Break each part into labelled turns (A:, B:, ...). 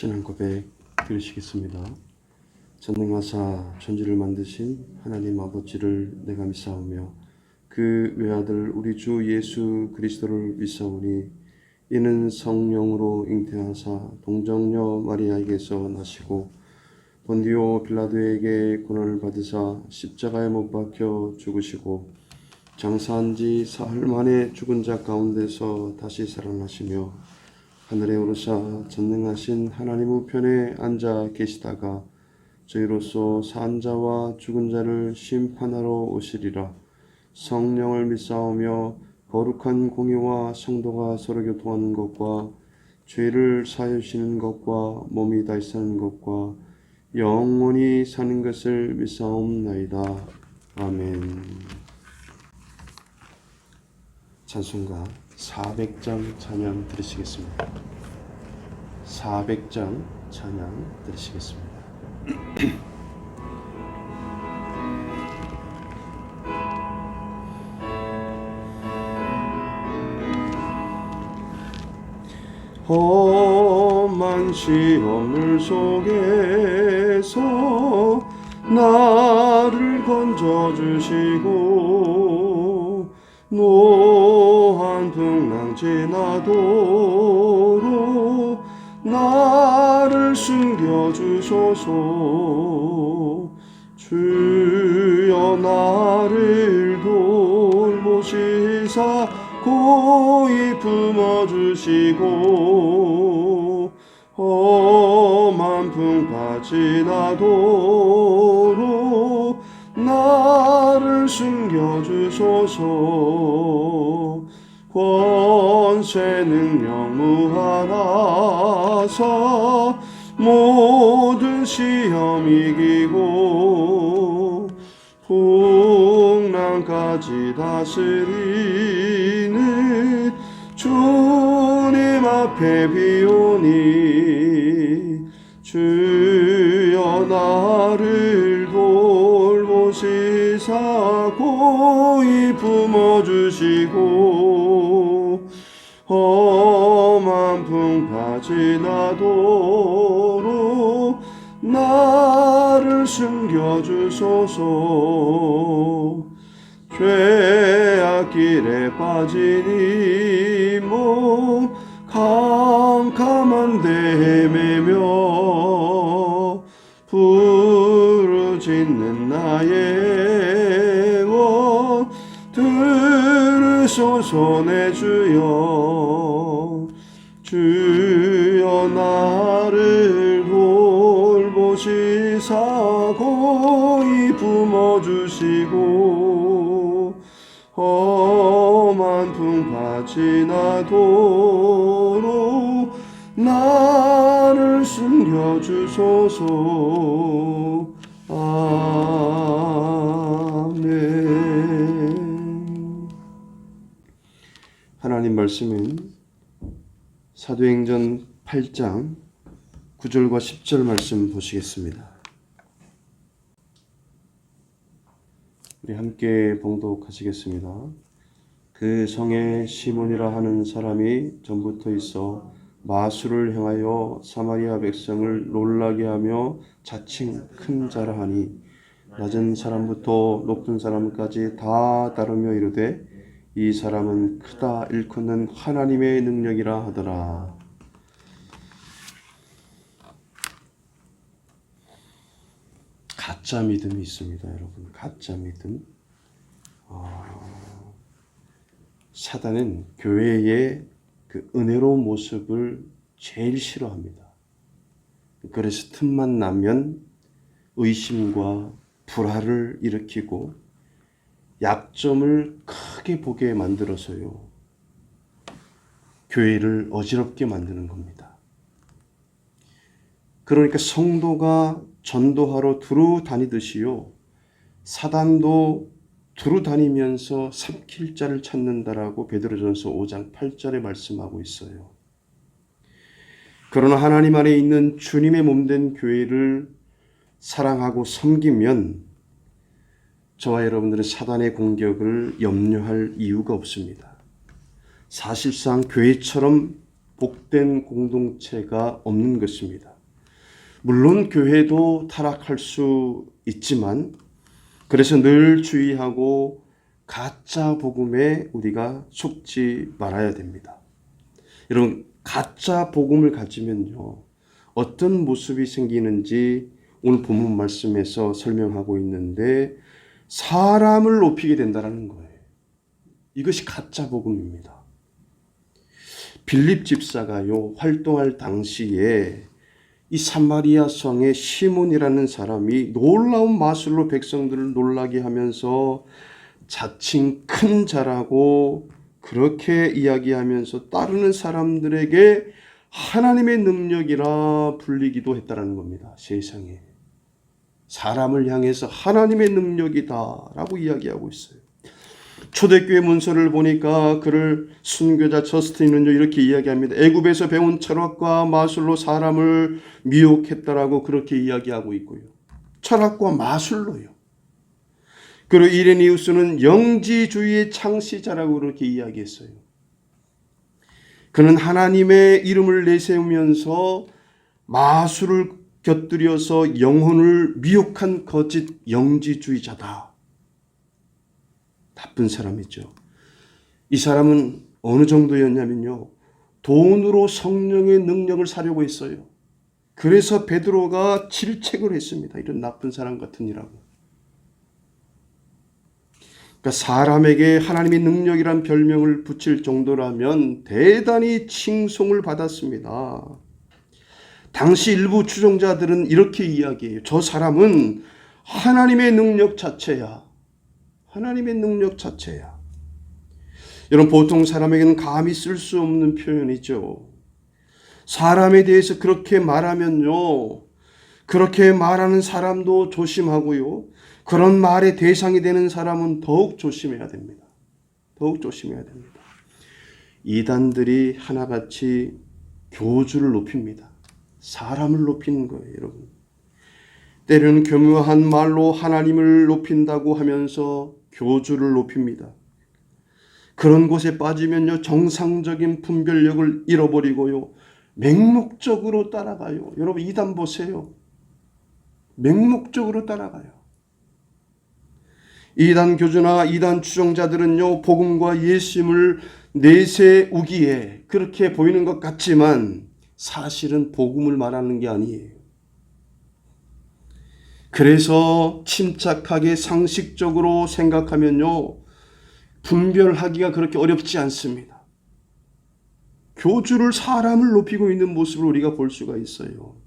A: 신앙 고백 드리시겠습니다. 전능하사 천지를 만드신 하나님 아버지를 내가 믿사오며 그 외아들 우리 주 예수 그리스도를 믿사오니 이는 성령으로 잉태하사 동정녀 마리아에게서 나시고 본디오 빌라도에게 고난을 받으사 십자가에 못 박혀 죽으시고 장사한 지 사흘 만에 죽은 자 가운데서 다시 살아나시며 하늘에 오르사 전능하신 하나님 우편에 앉아 계시다가 저희로서 산 자와 죽은 자를 심판하러 오시리라. 성령을 믿사오며 거룩한 공의와 성도가 서로 교통하는 것과 죄를 사하시는 것과 몸이 다시 사는 것과 영원히 사는 것을 믿사옵나이다. 아멘. 찬송가 400장 찬양 들으시겠습니다. 400장 찬양 들으시겠습니다. 험한 시험을 속에서 나를 건져주시고 노한 풍랑 지나도록 나를 숨겨주소서. 주여 나를 돌보시사 고이 품어주시고 험한 풍파 지나도록 나를 숨겨주소서. 권세 능력 무한하사 모든 시험 이기고 풍랑까지 다스리는 주님 앞에 비오니 주여 나를 돌보시사 고이 품어주시고 험한 풍파 지나도록 나를 숨겨주소서. 죄악 길에 빠진 이 몸 캄캄한 데 헤매며 부르짖는 나의 원 들으소서. 내 주여 주여 나를 돌보시사 고이 품어주시고 험한 풍파 지나도록 나를 숨겨주소서. 아멘. 하나님 말씀은 사도행전 8장 9절과 10절 말씀 보시겠습니다. 우리 함께 봉독하시겠습니다. 그 성에 시몬이라 하는 사람이 전부터 있어 마술을 행하여 사마리아 백성을 놀라게 하며 자칭 큰 자라 하니 낮은 사람부터 높은 사람까지 다 따르며 이르되 이 사람은 크다 일컫는 하나님의 능력이라 하더라. 가짜 믿음이 있습니다, 여러분. 가짜 믿음. 사단은 교회의 그 은혜로운 모습을 제일 싫어합니다. 그래서 틈만 나면 의심과 불화를 일으키고 약점을 크게 보게 만들어서요, 교회를 어지럽게 만드는 겁니다. 그러니까 성도가 전도하러 두루 다니듯이요, 사단도 두루 다니면서 삼킬 자를 찾는다라고 베드로전서 5장 8절에 말씀하고 있어요. 그러나 하나님 안에 있는 주님의 몸된 교회를 사랑하고 섬기면 저와 여러분들은 사단의 공격을 염려할 이유가 없습니다. 사실상 교회처럼 복된 공동체가 없는 것입니다. 물론 교회도 타락할 수 있지만 그래서 늘 주의하고 가짜 복음에 우리가 속지 말아야 됩니다. 여러분, 가짜 복음을 가지면요, 어떤 모습이 생기는지 오늘 본문 말씀에서 설명하고 있는데 사람을 높이게 된다는 거예요. 이것이 가짜 복음입니다. 빌립 집사가요, 활동할 당시에 이 사마리아 성의 시몬이라는 사람이 놀라운 마술로 백성들을 놀라게 하면서 자칭 큰 자라고 그렇게 이야기하면서 따르는 사람들에게 하나님의 능력이라 불리기도 했다는 겁니다. 세상에. 사람을 향해서 하나님의 능력이다라고 이야기하고 있어요. 초대교회 문서를 보니까 그를 순교자 저스틴은요 이렇게 이야기합니다. 애굽에서 배운 철학과 마술로 사람을 미혹했다라고 그렇게 이야기하고 있고요. 철학과 마술로요. 그리고 이레니우스는 영지주의의 창시자라고 그렇게 이야기했어요. 그는 하나님의 이름을 내세우면서 마술을 곁들여서 영혼을 미혹한 거짓 영지주의자다. 나쁜 사람이죠. 이 사람은 어느 정도였냐면요, 돈으로 성령의 능력을 사려고 했어요. 그래서 베드로가 질책을 했습니다. 이런 나쁜 사람 같은 이라고. 그러니까 사람에게 하나님의 능력이란 별명을 붙일 정도라면 대단히 칭송을 받았습니다. 당시 일부 추종자들은 이렇게 이야기해요. 저 사람은 하나님의 능력 자체야. 하나님의 능력 자체야. 여러분, 보통 사람에게는 감히 쓸 수 없는 표현이죠. 사람에 대해서 그렇게 말하면요, 그렇게 말하는 사람도 조심하고요, 그런 말의 대상이 되는 사람은 더욱 조심해야 됩니다. 더욱 조심해야 됩니다. 이단들이 하나같이 교주를 높입니다. 사람을 높이는 거예요, 여러분. 때로는 교묘한 말로 하나님을 높인다고 하면서 교주를 높입니다. 그런 곳에 빠지면요, 정상적인 분별력을 잃어버리고요, 맹목적으로 따라가요. 여러분, 이단 보세요. 맹목적으로 따라가요. 이단 교주나 이단 추종자들은요, 복음과 예수님을 내세우기에 그렇게 보이는 것 같지만 사실은 복음을 말하는 게 아니에요. 그래서 침착하게 상식적으로 생각하면요, 분별하기가 그렇게 어렵지 않습니다. 교주를 사람을 높이고 있는 모습을 우리가 볼 수가 있어요.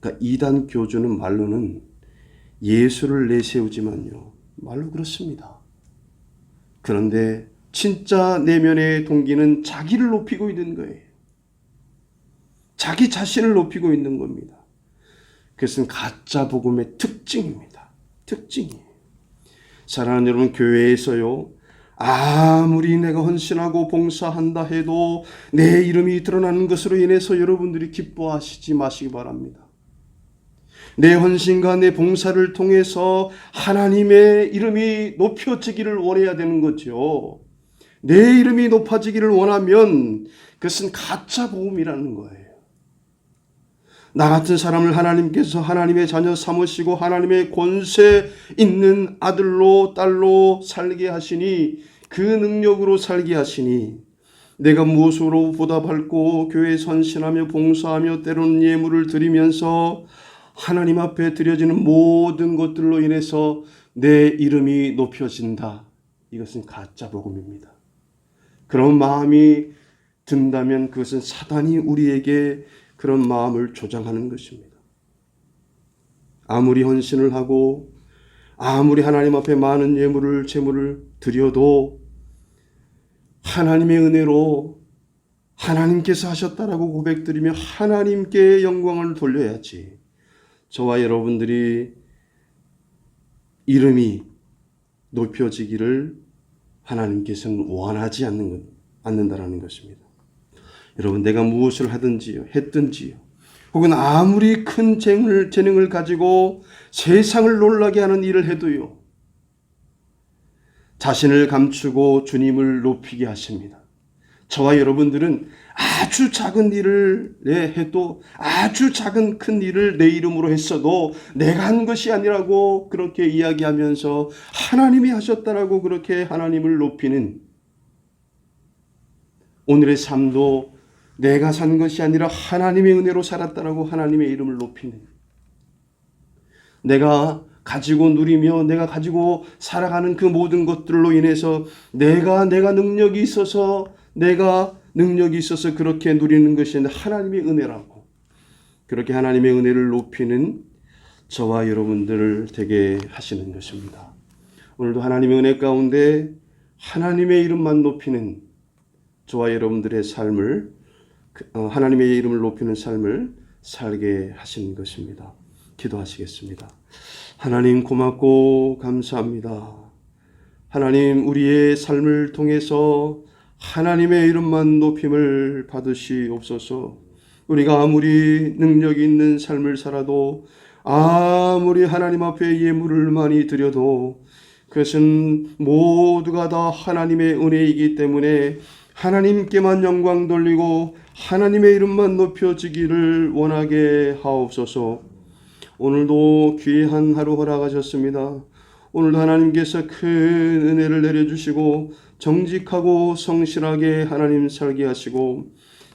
A: 그러니까 이단 교주는 말로는 예수를 내세우지만요, 말로 그렇습니다. 그런데 진짜 내면의 동기는 자기를 높이고 있는 거예요. 자기 자신을 높이고 있는 겁니다. 그것은 가짜 복음의 특징입니다. 특징이에요. 사랑하는 여러분, 교회에서요, 아무리 내가 헌신하고 봉사한다 해도 내 이름이 드러나는 것으로 인해서 여러분들이 기뻐하시지 마시기 바랍니다. 내 헌신과 내 봉사를 통해서 하나님의 이름이 높여지기를 원해야 되는 거죠. 내 이름이 높아지기를 원하면 그것은 가짜 복음이라는 거예요. 나 같은 사람을 하나님께서 하나님의 자녀 삼으시고 하나님의 권세 있는 아들로 딸로 살게 하시니, 그 능력으로 살게 하시니, 내가 무엇으로 보답할고 교회에 헌신하며 봉사하며 때로는 예물을 드리면서 하나님 앞에 드려지는 모든 것들로 인해서 내 이름이 높여진다. 이것은 가짜 복음입니다. 그런 마음이 든다면 그것은 사단이 우리에게 그런 마음을 조장하는 것입니다. 아무리 헌신을 하고 아무리 하나님 앞에 많은 예물을 제물을 드려도 하나님의 은혜로 하나님께서 하셨다라고 고백드리며 하나님께 영광을 돌려야지, 저와 여러분들이 이름이 높여지기를 하나님께서는 원하지 않는다라는 것입니다. 여러분, 내가 무엇을 하든지요, 했든지요, 혹은 아무리 큰 재능을 가지고 세상을 놀라게 하는 일을 해도요, 자신을 감추고 주님을 높이게 하십니다. 저와 여러분들은 아주 작은 일을 해도 아주 작은 큰 일을 내 이름으로 했어도 내가 한 것이 아니라고 그렇게 이야기하면서 하나님이 하셨다라고 그렇게 하나님을 높이는 오늘의 삶도 내가 산 것이 아니라 하나님의 은혜로 살았다라고 하나님의 이름을 높이는 내가 가지고 누리며 내가 가지고 살아가는 그 모든 것들로 인해서 내가 능력이 있어서 그렇게 누리는 것이 아니라 하나님의 은혜라고 그렇게 하나님의 은혜를 높이는 저와 여러분들을 되게 하시는 것입니다. 오늘도 하나님의 은혜 가운데 하나님의 이름만 높이는 저와 여러분들의 삶을 하나님의 이름을 높이는 삶을 살게 하시는 것입니다. 기도하시겠습니다. 하나님 고맙고 감사합니다. 하나님 우리의 삶을 통해서 하나님의 이름만 높임을 받으시옵소서. 우리가 아무리 능력이 있는 삶을 살아도 아무리 하나님 앞에 예물을 많이 드려도 그것은 모두가 다 하나님의 은혜이기 때문에 하나님께만 영광 돌리고 하나님의 이름만 높여지기를 원하게 하옵소서. 오늘도 귀한 하루 허락하셨습니다. 오늘도 하나님께서 큰 은혜를 내려주시고 정직하고 성실하게 하나님 살게 하시고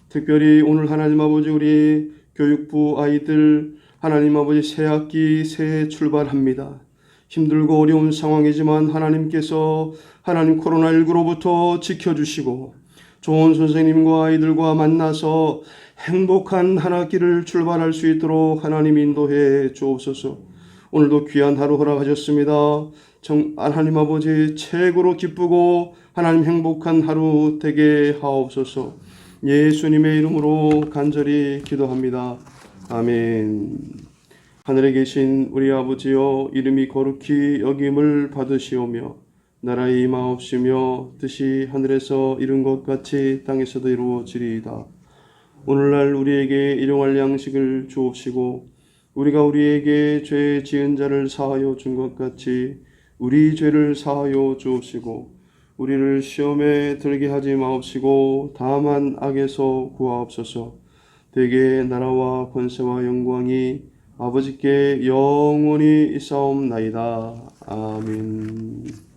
A: 특별히 오늘 하나님 아버지 우리 교육부 아이들 하나님 아버지 새 학기 새 출발합니다. 힘들고 어려운 상황이지만 하나님께서 하나님 코로나19로부터 지켜주시고 좋은 선생님과 아이들과 만나서 행복한 한 학기를 출발할 수 있도록 하나님 인도해 주옵소서. 오늘도 귀한 하루 허락하셨습니다. 하나님 아버지 최고로 기쁘고 하나님 행복한 하루 되게 하옵소서. 예수님의 이름으로 간절히 기도합니다. 아멘. 하늘에 계신 우리 아버지여 이름이 거룩히 여김을 받으시오며 나라의 임하옵시며 뜻이 하늘에서 이룬 것 같이 땅에서도 이루어지리이다. 오늘날 우리에게 일용할 양식을 주옵시고 우리가 우리에게 죄 지은 자를 사하여 준 것 같이 우리 죄를 사하여 주옵시고 우리를 시험에 들게 하지 마옵시고 다만 악에서 구하옵소서. 대개 나라와 권세와 영광이 아버지께 영원히 있사옵나이다. 아멘.